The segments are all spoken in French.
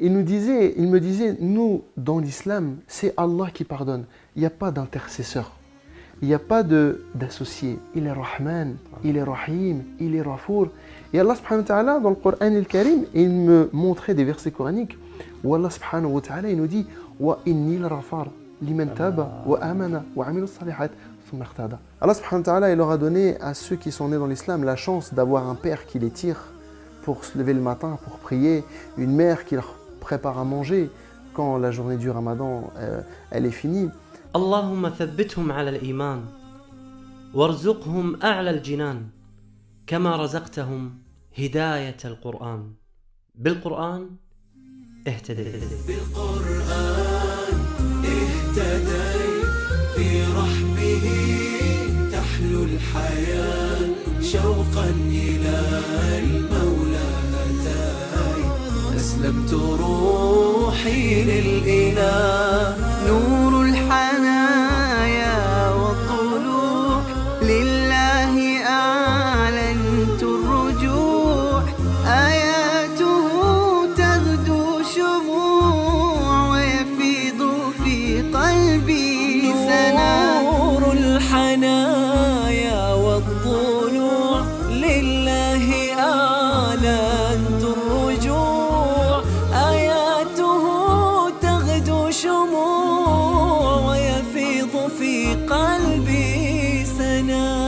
il me disait, nous, dans l'islam, c'est Allah qui pardonne. Il n'y a pas d'intercesseur. Il n'y a pas d'associé. Il est Rahman, il est Rahim, il est Rafour. Et Allah subhanahu wa ta'ala, dans le Coran al-Karim, il me montrait des versets coraniques où Allah subhanahu wa ta'ala, il nous dit wa inni al-Rafar liman taba wa amana wa amilu salihat thumma ihtada. Allah subhanahu wa ta'ala, il leur a donné à ceux qui sont nés dans l'islam la chance d'avoir un père qui les tire pour se lever le matin, pour prier, une mère qui leur prépare à manger quand la journée du Ramadan elle est finie. اللهم ثبتهم على الإيمان وارزقهم أعلى الجنان كما رزقتهم هداية القرآن بالقرآن اهتديت بالقرآن اهتديت في رحمه تحلو الحياة شوقا إلى المولى أتاي أسلمت روحي للإله نور الحنايا والطلوع لله أعلنت الرجوع آياته تغدو شموع ويفيض في قلبي سنا نور الحنايا والطلوع لله أعلنت الرجوع آياته تغدو شموع ويفيض في قلبي سنا.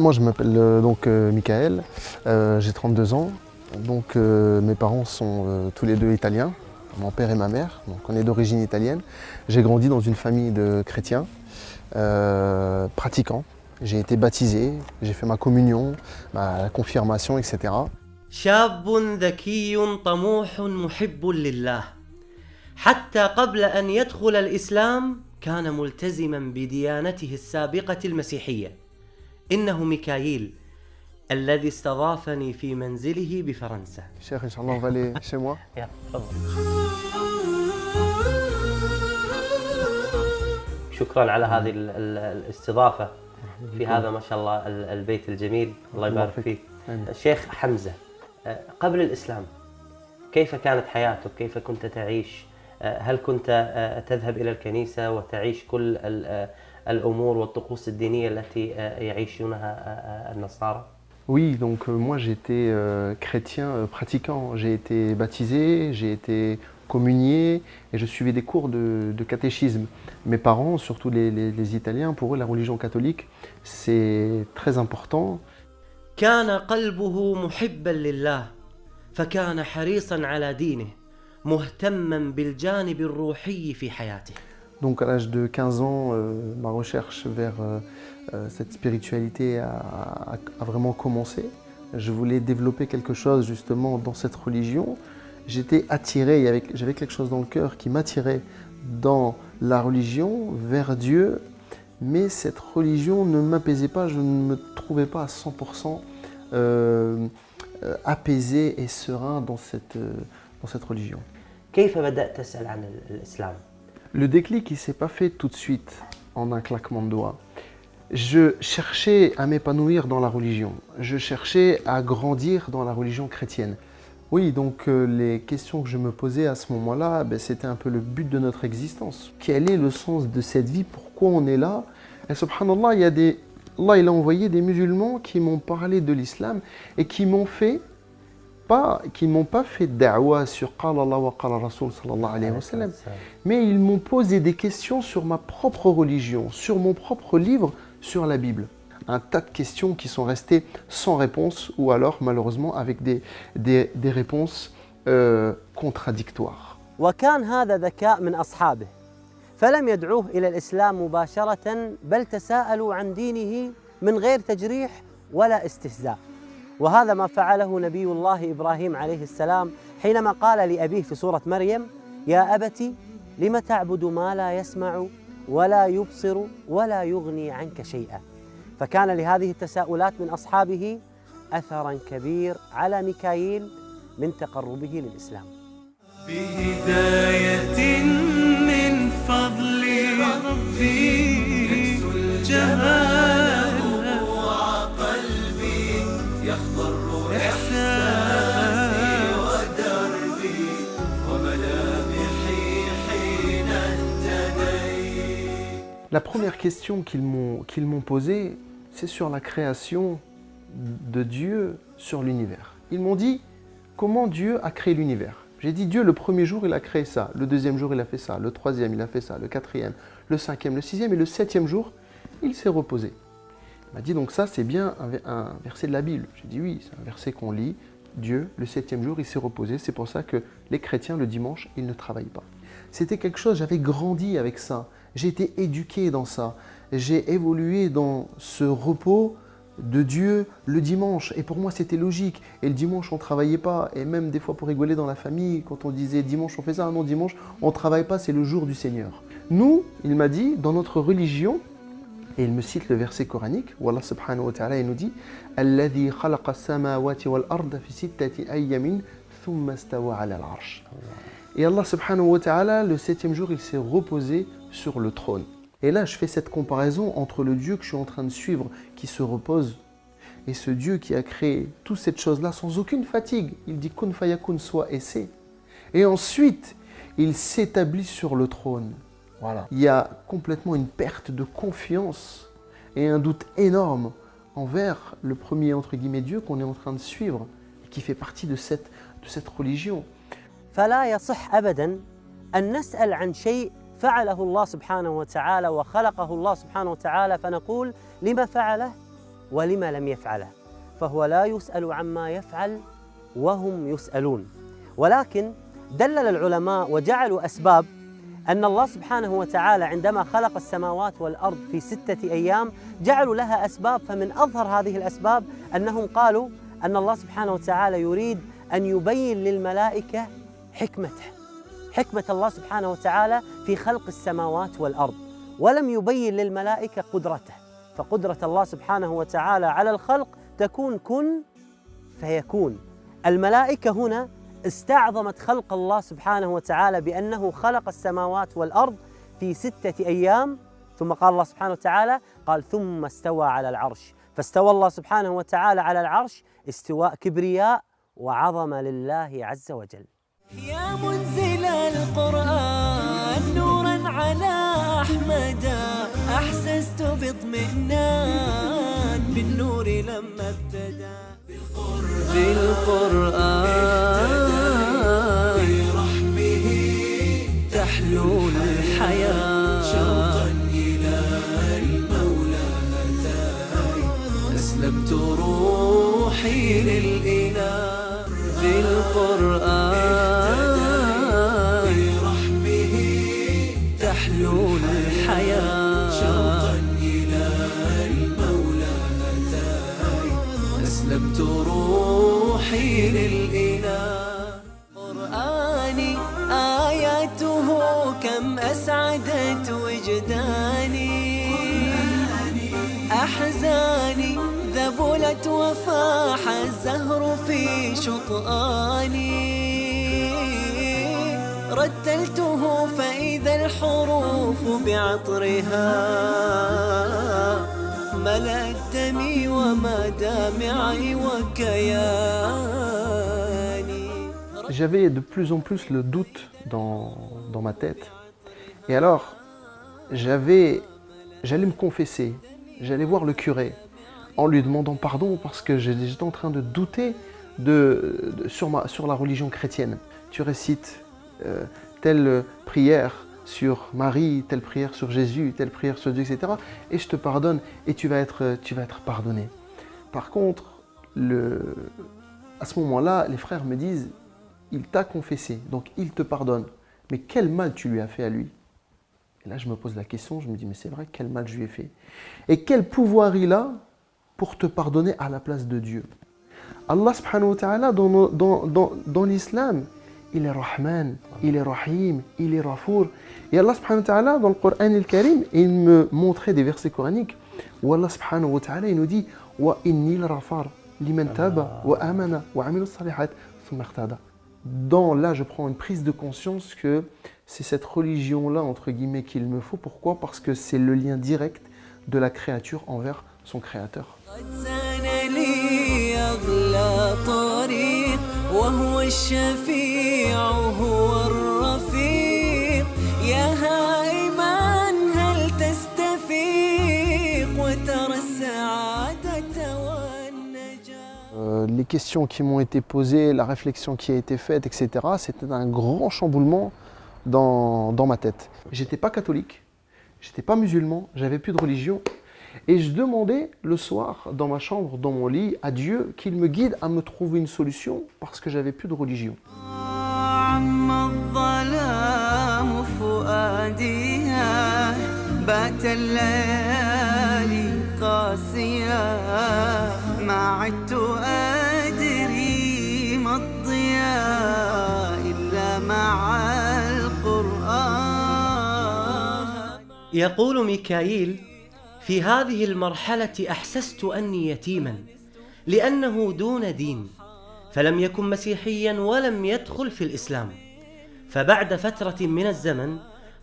Moi, je m'appelle Michael, j'ai 32 ans. Donc, mes parents sont tous les deux italiens, mon père et ma mère. Donc, on est d'origine italienne. J'ai grandi dans une famille de chrétiens, pratiquants. J'ai été baptisé, j'ai fait ma communion, ma confirmation, etc. شاب ذكي طموح محب لله حتى قبل أن يدخل الإسلام كان ملتزما بديانته السابقة المسيحية. إنه ميكائيل الذي استضافني في منزله بفرنسا. Cheikh, Inch'Allah, on va aller chez moi. يلا تفضل. شكرا على هذه الاستضافة في هذا ما شاء الله البيت الجميل. الله يبارك فيك. الشيخ حمزة، قبل الإسلام كيف كانت حياتك؟ كيف كنت تعيش؟ هل كنت تذهب إلى الكنيسة وتعيش كل الأمور والطقوس الدينية التي يعيشونها النصارى؟ Oui, donc moi j'étais chrétien pratiquant. J'ai été baptisé, j'ai été communié et je suivais des cours de catéchisme. Mes parents, surtout les Italiens, pour eux la religion catholique c'est très important. كان قلبه محبا لله فكان حريصا على دينه مهتما بالجانب الروحي في حياته. Donc à l'âge de 15 ans, ma recherche vers cette spiritualité a vraiment commencé. Je voulais développer quelque chose justement dans cette religion. J'étais attiré, j'avais quelque chose dans le cœur qui m'attirait dans la religion, vers Dieu. Mais cette religion ne m'apaisait pas, je ne me trouvais pas à 100% apaisé et serein dans cette religion. كيف بدأت تسأل عن الإسلام؟ Le déclic, il ne s'est pas fait tout de suite, en un claquement de doigts. Je cherchais à m'épanouir dans la religion. Je cherchais à grandir dans la religion chrétienne. Oui, donc les questions que je me posais à ce moment-là, c'était un peu le but de notre existence. Quel est le sens de cette vie? Pourquoi on est là? Et subhanallah, Allah il a envoyé des musulmans qui m'ont parlé de l'islam et qui m'ont pas fait da'wa sur Qala Allah wa Qala Rasul sallallahu alayhi wa sallam, mais ils m'ont posé des questions sur ma propre religion, sur mon propre livre, sur la Bible. Un tas de questions qui sont restées sans réponse ou alors malheureusement avec des réponses contradictoires. وكان هذا ذكاء من أصحابه فلم يدعوه إلى الإسلام مباشرة بل تساءلوا عن دينه من غير تجريح ولا استهزاء. وهذا ما فعله نبي الله إبراهيم عليه السلام حينما قال لأبيه في سورة مريم: يا أبت لم تعبد ما لا يسمع ولا يبصر ولا يغني عنك شيئا. فكان لهذه التساؤلات من أصحابه أثرا كبير على ميكائيل من تقربه للإسلام. بهداية من فضل ربي يكسو الجمال قلبي La première question qu'ils m'ont posée, c'est sur la création de Dieu sur l'univers. Ils m'ont dit, comment Dieu a créé l'univers? J'ai dit, Dieu, le premier jour, il a créé ça. Le deuxième jour, il a fait ça. Le troisième, il a fait ça. Le quatrième, le cinquième, le sixième. Et le septième jour, il s'est reposé. Il m'a dit, donc ça, c'est bien un verset de la Bible. J'ai dit, oui, c'est un verset qu'on lit. Dieu, le septième jour, il s'est reposé. C'est pour ça que les chrétiens, le dimanche, ils ne travaillent pas. C'était quelque chose, j'avais grandi avec ça. J'ai été éduqué dans ça. J'ai évolué dans ce repos de Dieu le dimanche. Et pour moi, c'était logique. Et le dimanche, on ne travaillait pas. Et même des fois, pour rigoler dans la famille, quand on disait dimanche, on fait ça. Non, dimanche, on ne travaille pas, c'est le jour du Seigneur. Nous, il m'a dit, dans notre religion, et il me cite le verset coranique, où Allah subhanahu wa ta'ala, il nous dit « Alladhi khalaqa as-samawati wal arda fi sittati ayyamin thumma stawa ala al-arsh » Et Allah subhanahu wa ta'ala, le septième jour, il s'est reposé sur le trône. Et là, je fais cette comparaison entre le Dieu que je suis en train de suivre, qui se repose, et ce Dieu qui a créé toute cette chose-là sans aucune fatigue. Il dit « Kun fayakun » soit et c'est. Et ensuite, il s'établit sur le trône. Voilà. Il y a complètement une perte de confiance et un doute énorme envers le premier, entre guillemets, Dieu qu'on est en train de suivre, et qui fait partie de cette religion. فلا يصح أبداً أن نسأل عن شيء فعله الله سبحانه وتعالى وخلقه الله سبحانه وتعالى فنقول لما فعله ولما لم يفعله، فهو لا يسأل عما يفعل وهم يسألون. ولكن دلل العلماء وجعلوا أسباب أن الله سبحانه وتعالى عندما خلق السماوات والأرض في 6 أيام جعلوا لها أسباب، فمن أظهر هذه الأسباب أنهم قالوا أن الله سبحانه وتعالى يريد أن يبين للملائكة حكمة الله سبحانه وتعالى في خلق السماوات والأرض، ولم يبين للملائكة قدرته، فقدرة الله سبحانه وتعالى على الخلق تكون كن فيكون. الملائكة هنا استعظمت خلق الله سبحانه وتعالى بأنه خلق السماوات والأرض في 6 أيام، ثم قال الله سبحانه وتعالى قال ثم استوى على العرش، فاستوى الله سبحانه وتعالى على العرش استواء كبرياء وعظمة لله عز وجل. يا منزل القرآن نورا على أحمد أحسست باطمئنان بالنور لما ابتدى بالقرآن برحمه تحلو الحياة شوقا إلى المولى هداي أسلمت روحي للإله بالقرآن برحمه تحلو الحياة شوقا إلى المولى هداي أسلمت روحي للإله قرآني آياته كم أسعدت وجداني أحزاني ذبلت وفاح الزهر في شطآني رتلته فإذا الحروف بعطرها ملأت دمي ومدامعي وكياني. J'avais de plus en plus le doute dans ma tête. Et alors, j'allais me confesser, j'allais voir le curé en lui demandant pardon parce que j'étais en train de douter sur la religion chrétienne. Tu récites telle prière sur Marie, telle prière sur Jésus, telle prière sur Dieu, etc. Et je te pardonne et tu vas être pardonné. Par contre, à ce moment-là, les frères me disent, il t'a confessé, donc il te pardonne. Mais quel mal tu lui as fait à lui? Et là, je me pose la question, je me dis, mais c'est vrai, quel mal je lui ai fait? Et quel pouvoir il a pour te pardonner à la place de Dieu? Allah subhanahu wa ta'ala, dans l'islam, il est Rahman, il est Rahim, il est Rafour. Et Allah subhanahu wa ta'ala, dans le Coran al-Karim, il me montrait des versets coraniques où Allah subhanahu wa ta'ala, il nous dit « Wa inni l-rafar liman taba wa amana wa amilu salihat thumma ihtada » Là, je prends une prise de conscience que c'est cette religion-là, entre guillemets, qu'il me faut. Pourquoi? Parce que c'est le lien direct de la créature envers son créateur. وهو الشفيع هو الرفيق يا هائما هل تستطيع السعادة والنجاة. Les questions qui m'ont été posées, la réflexion qui a été faite, etc., c'était un grand chamboulement dans ma tête. J'étais pas catholique, j'étais pas musulman, j'avais plus de religion. Et je demandais le soir, dans ma chambre, dans mon lit, à Dieu qu'il me guide à me trouver une solution parce que j'avais plus de religion. عم الظلام فؤاديها بات الليالي قاسية ما عدت أدري ما الضياء إلا مع القرآن. يقول ميكائيل: في هذه المرحلة أحسست أني يتيما لأنه دون دين، فلم يكن مسيحيا ولم يدخل في الإسلام، فبعد فترة من الزمن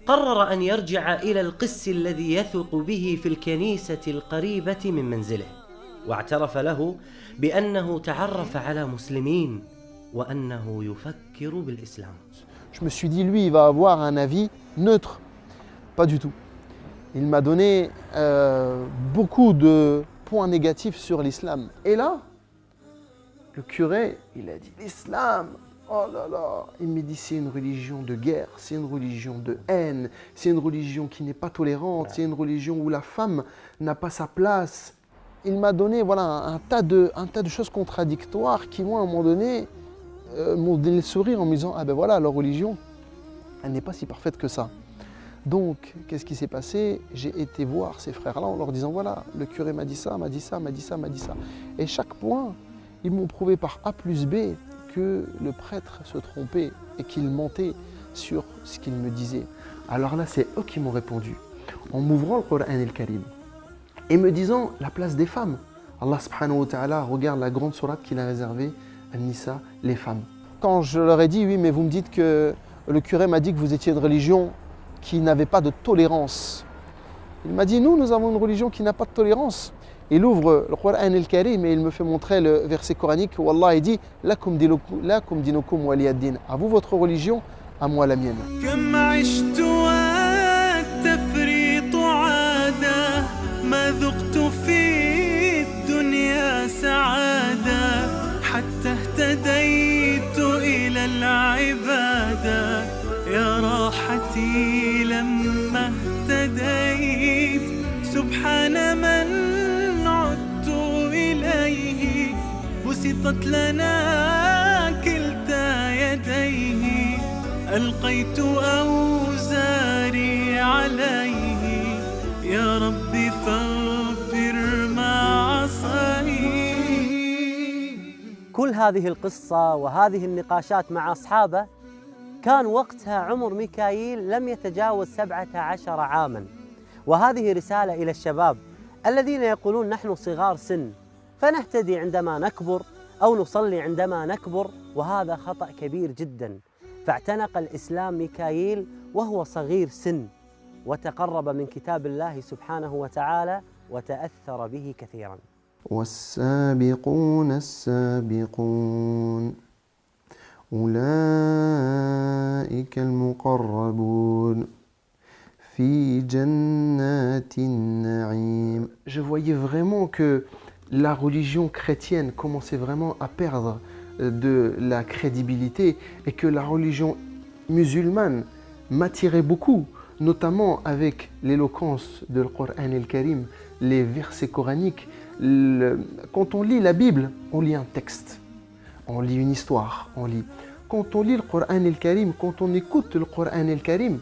قرر أن يرجع إلى القس الذي يثق به في الكنيسة القريبة من منزله، واعترف له بأنه تعرف على مسلمين وأنه يفكر بالإسلام. Je me suis dit, lui, il va avoir un avis neutre. Pas du tout. Il m'a donné beaucoup de points négatifs sur l'islam. Et là, le curé, il a dit l'islam, oh là là, il m'a dit c'est une religion de guerre, c'est une religion de haine, c'est une religion qui n'est pas tolérante, c'est une religion où la femme n'a pas sa place. Il m'a donné voilà, un tas de choses contradictoires qui m'ont à un moment donné m'ont donné le sourire en me disant ah ben voilà, leur religion, elle n'est pas si parfaite que ça. Donc, qu'est-ce qui s'est passé? J'ai été voir ces frères-là en leur disant voilà, le curé m'a dit ça, m'a dit ça, m'a dit ça, m'a dit ça. Et chaque point, ils m'ont prouvé par A plus B que le prêtre se trompait et qu'il mentait sur ce qu'il me disait. Alors là, c'est eux qui m'ont répondu en m'ouvrant le Coran el-Karim et me disant la place des femmes. Allah subhanahu wa ta'ala regarde la grande sourate qu'il a réservée à Nisa, les femmes. Quand je leur ai dit oui, mais vous me dites que le curé m'a dit que vous étiez de religion qui n'avait pas de tolérance. Il m'a dit, nous avons une religion qui n'a pas de tolérance. Il ouvre le Coran el-Karim et il me fait montrer le verset coranique où Allah dit « Lakum dinukum waliyaddin » à vous votre religion, à moi la mienne. كم عشت والتفريط عادة ما ذقت في الدنيا سعادة حتى اهتديت إلى العبادة يا راحتي لما اهتديت سبحان من عدت إليه بسطت لنا كلتا يديه ألقيت أوزاري عليه يا ربي فاغفر ما عصاني. كل هذه القصة وهذه النقاشات مع أصحابه كان وقتها عمر ميكائيل لم يتجاوز 17 عاماً، وهذه رسالة إلى الشباب الذين يقولون نحن صغار سن فنهتدي عندما نكبر أو نصلي عندما نكبر، وهذا خطأ كبير جداً. فاعتنق الإسلام ميكائيل وهو صغير سن وتقرب من كتاب الله سبحانه وتعالى وتأثر به كثيراً. والسابقون السابقون أولئك المقربون في جنات النعيم. Je voyais vraiment que la religion chrétienne commençait vraiment à perdre de la crédibilité et que la religion musulmane m'attirait beaucoup, notamment avec l'éloquence du Coran el-Karim, les versets coraniques. Quand on lit la Bible, on lit un texte. On lit une histoire, on lit. Quand on lit le Coran el-Karim, quand on écoute le Coran el-Karim,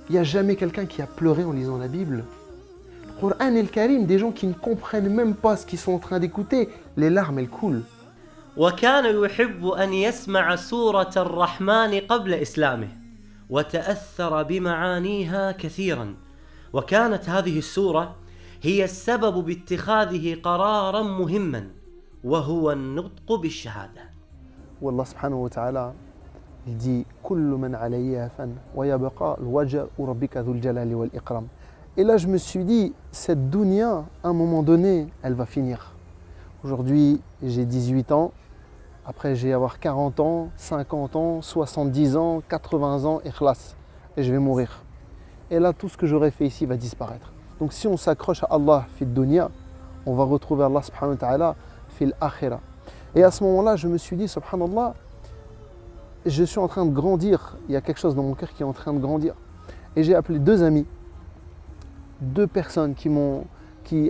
il n'y a jamais quelqu'un qui a pleuré en lisant la Bible. Le Coran el-Karim, des gens qui ne comprennent même pas ce qu'ils sont en train d'écouter, les larmes elles coulent. وكان يحب أن يسمع سورة الرحمن قبل إسلامه وتأثر بمعانيها كثيرا، وكانت هذه السورة هي السبب باتخاذه قرارا مهما وهو النطق بالشهادة. والله سبحانه وتعالى il dit كل من عليها فان ويبقى الوجه ربك ذو الجلال والإكرام. Et là je me suis dit cette dunya à un moment donné elle va finir. Aujourd'hui j'ai 18 ans, après je vais avoir 40 ans, 50 ans, 70 ans, 80 ans, ikhlas, et je vais mourir. Et là tout ce que j'aurais fait ici va disparaître. Donc si on s'accroche à Allah fi dunya, on va retrouver Allah subhanahu wa ta'ala fil akhira. Et à ce moment-là, je me suis dit, subhanallah, je suis en train de grandir, il y a quelque chose dans mon cœur qui est en train de grandir. Et j'ai appelé 2 amis, 2 personnes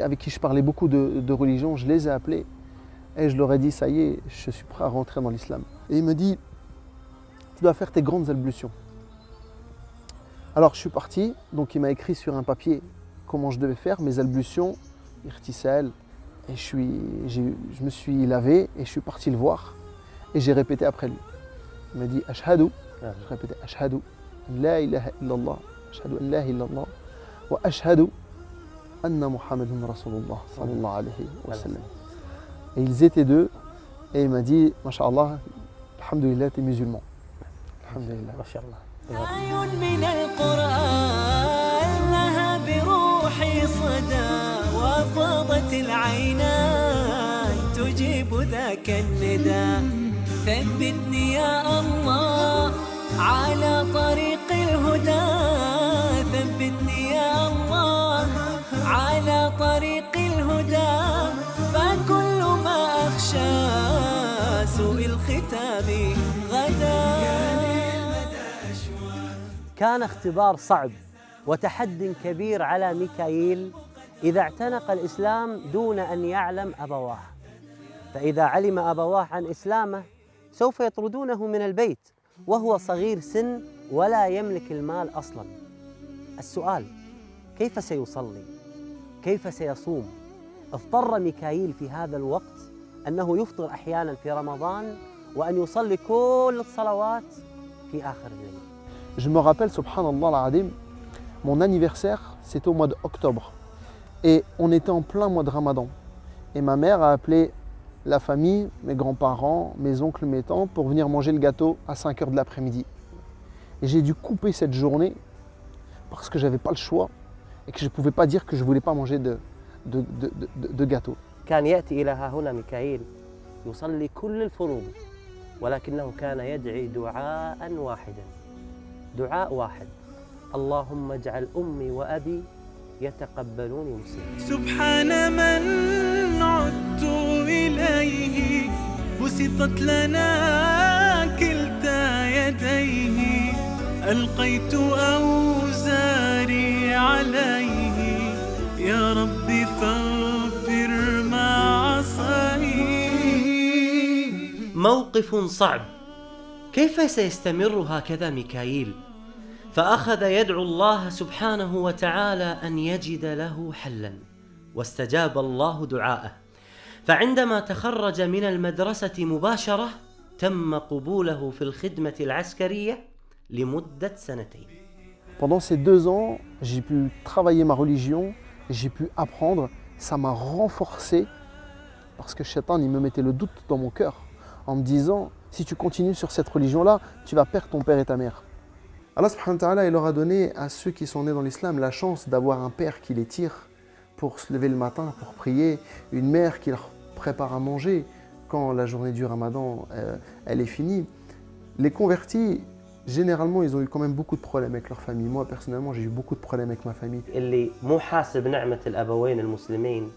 avec qui je parlais beaucoup de religion, je les ai appelés et je leur ai dit, ça y est, je suis prêt à rentrer dans l'islam. Et il me dit, tu dois faire tes grandes ablutions. Alors je suis parti, donc il m'a écrit sur un papier comment je devais faire mes ablutions, irtisal, et je me suis lavé et je suis parti le voir et j'ai répété après lui. Il m'a dit Ashhadu, je répétais Ashhadu an la ilaha illallah, Ashhadu an la ilaha illallah, wa Ashhadu anna Muhammadun Rasulullah sallallahu alayhi wa sallam. Et ils étaient 2 et il m'a dit Masha'Allah, alhamdulillah, t'es musulman. Alhamdulillah. Masha'Allah. آي من القرآن لها بروحي صدى وفاضت العينان تجيب ذاك الندى ثبتني يا الله على طريق الهدى ثبتني يا الله على طريق الهدى فكل ما أخشى سوء الختام غدا. كان اختبار صعب وتحد كبير على ميكائيل إذا اعتنق الإسلام دون أن يعلم أبواه، فإذا علم أبواه عن إسلامه سوف يطردونه من البيت وهو صغير سن ولا يملك المال أصلاً. السؤال: كيف سيصلي؟ كيف سيصوم؟ اضطر ميكائيل في هذا الوقت أنه يفطر أحياناً في رمضان وأن يصلي كل الصلوات في آخر الليل. Je me rappelle, subhanallah al-adim, mon anniversaire, c'était au mois d'octobre. Et on était en plein mois de Ramadan. Et ma mère a appelé la famille, mes grands-parents, mes oncles, mes tantes, pour venir manger le gâteau à 5 h de l'après-midi. Et j'ai dû couper cette journée parce que je n'avais pas le choix et que je ne pouvais pas dire que je ne voulais pas manger de gâteau. كان يأتي إلى ها هنا ميكائيل يصلي كل الفروض ولكنه كان يدعي دعاء واحدا، دعاء واحد: اللهم اجعل أمي وأبي يتقبلوني مسلما. سبحان من عدت إليه بسطت لنا كلتا يديه ألقيت أوزاري عليه يا ربي فاغفر ما عصيه. موقف صعب. كيف سيستمر هكذا ميكائيل؟ فأخذ يدعو الله سبحانه وتعالى أن يجد له حلا، واستجاب الله دعاءه، فعندما تخرج من المدرسة مباشرة تم قبوله في الخدمة العسكرية لمدة 2 سنين. Pendant ces 2 ans, j'ai pu travailler ma religion, j'ai pu apprendre, ça m'a renforcé parce que Shaitan il me mettait le doute dans mon cœur en me disant si tu continues sur cette religion-là, tu vas perdre ton père et ta mère. Allah subhanahu wa ta'ala, il leur a donné à ceux qui sont nés dans l'islam la chance d'avoir un père qui les tire pour se lever le matin, pour prier, une mère qui leur prépare à manger quand la journée du Ramadan elle est finie. Les convertis, généralement, ils ont eu quand même beaucoup de problèmes avec leur famille. Moi, personnellement, j'ai eu beaucoup de problèmes avec ma famille. اللي مو حاسب نعمة الأبوين المسلمين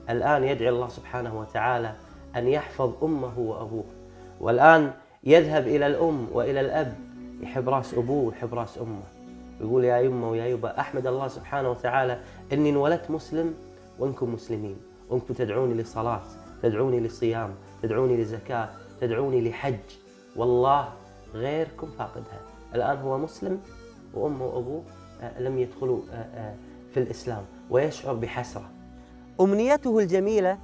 الآن يدعي الله سبحانه وتعالى أن يحفظ أمه وأبوه، والآن يذهب إلى الأم وإلى الأب يحب راس أبوه ويحب راس أمه، يقول يا يمه ويا يبا أحمد الله سبحانه وتعالى إني انولدت مسلم وأنكم مسلمين، وأنكم تدعوني للصلاة، تدعوني للصيام، تدعوني للزكاة، تدعوني لحج، والله غيركم فاقدها. الآن هو مسلم وأمه وأبوه لم يدخلوا في الإسلام ويشعر بحسرة. أمنيته الجميلة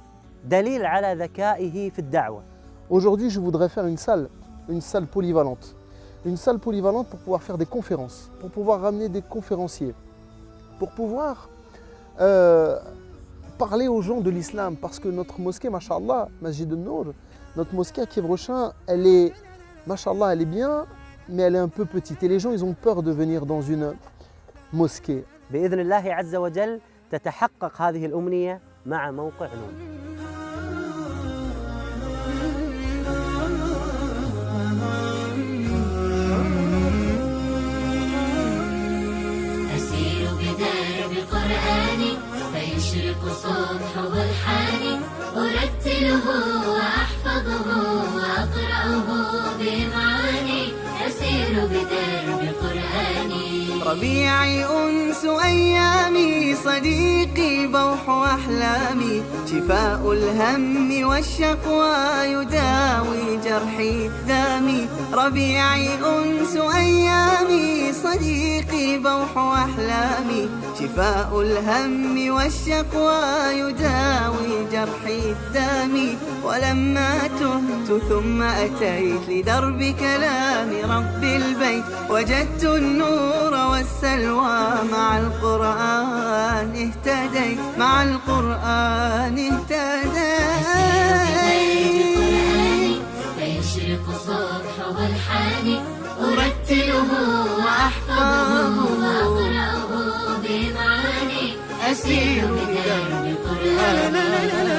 دليل على ذكائه في الدعوة. Aujourd'hui, je voudrais faire une salle polyvalente. Une salle polyvalente pour pouvoir faire des conférences, pour pouvoir ramener des conférenciers, pour pouvoir parler aux gens de l'islam. Parce que notre mosquée, Masha'Allah, Masjid al-Nour, notre mosquée à Kiev-Rochin, elle est, Masha'Allah, elle est bien, mais elle est un peu petite. Et les gens, ils ont peur de venir dans une mosquée. بإذن الله عز وجل تتحقق هذه الأمنية مع موقع نون. أسير بدرب قرآني فيشرق صبح الحياة. أرتله وأحفظه وأقرأه بمعاني أسير بدرب قرآني. ربيعي أنس أيامي صديقي بوح أحلامي شفاء الهم والشقوى يداوي جرحي دامي. ربيعي أنس أيامي صديقي بوح أحلامي شفاء الهم والشقوى يداوي جرحي دامي. ولما تهت ثم أتيت لدرب كلام رب البيت وجدت النور والسلوى مع القرآن اهتديت مع القرآن اهتديت. فيشرق الصبح والحاني أرتله وأحفظه وأقرأه بمعاني أسير بدرب قرآني.